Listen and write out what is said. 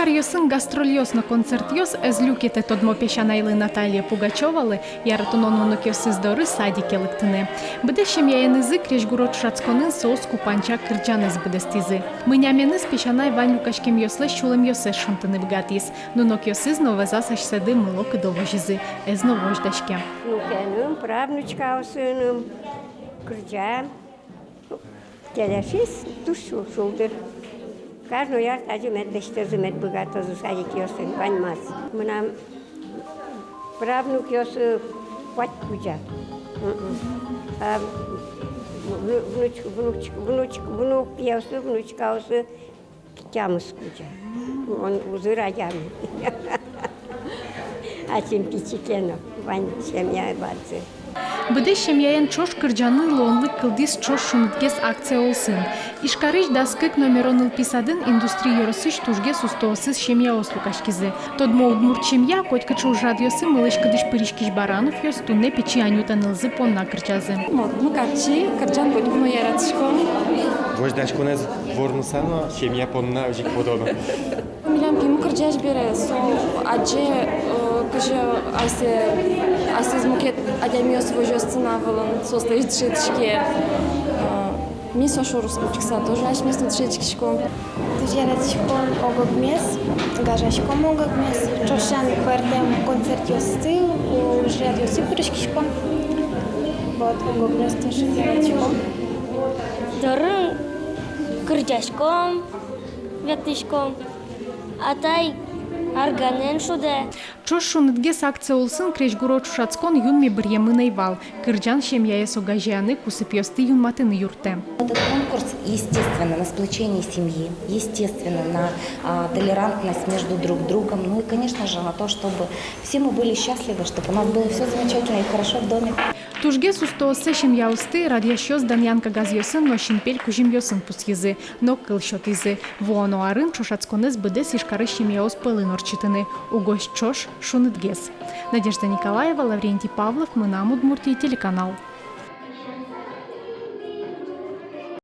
йосын гастрольёс на концерт йос эз люкете тодмо пешанайлы Наталья Пугачевалы яратунон унукёсы здоры садике лыктыны. Быдешем яенызы крешгурот шацконын соос купанча кырджаныз быдестизы. Мыняменыз пешанай Ваню кашкем йослы чулым йосес шунтыны бгатис. Нунок йосыз новазас ашсады мылок довожизы. Эз новождашке. Нукенім, правнучка осыным, кырджам. Телефис душу шулдыр. Каждый яр таджи медбеште зимет богатозу садик йосын ваньмас. Мынам правнук йосы пать куджа. Внук йосы, внучка йосы тямыс куджа. Он узыр адями. Ачим пичикено, вань семья бадзы. Быдешем яен чош кырджаны лонлык кылдис чош шунытгес акция олсын. Ишкарыш даскык номерон ылписадын индустрия йорысыш тужге сустоосыз шемья ослукашкизы. Тодмо удмурт шемья котькачу радиосы мылышкыдыш пыришкиш баранов йос тунне печи анютан ылзы понна кырчазы. Ну качи, кырджан бодгуно яратышко. Вождашконез ворнусано, шемья понна ужик подобно. Милям пиму кырджаш бере, со адже кыжы айсе змукет адямиос вожос цынавылын состоит шетишке. Ми сошору скучкса тоже аш местно шетишкишко. Яратышкон огогмес, гажашком огогмес. Чошан квартем концерт йосты, уже радиосы пырышкишко. Вот огогмес тоже яратышком. Дорын кырджашком, вятышком, атай арганен шуде. Чош шунытгес акция олсын крешгурот шацкон юнми бірьемынай вал. Кырджан шемьяе согажяны кусып йосты юнматыны юрте. Этот конкурс, естественно, на сплочение семьи, естественно, на толерантность между друг другом, ну и, конечно же, на то, чтобы все мы были счастливы, чтобы у нас было все замечательно и хорошо в доме. Тужге сустосы шемья усты радиощёс даньянка газ йосын, но шинпель кужим йосын пус езы, но кыл счет езы. Воно арын чошацконез быдес ишкары шемья успылын орчитыны. Угощ чош шунытгес. Надежда Николаева, Лаврентий Павлов, Мынам Удмуртия, телеканал.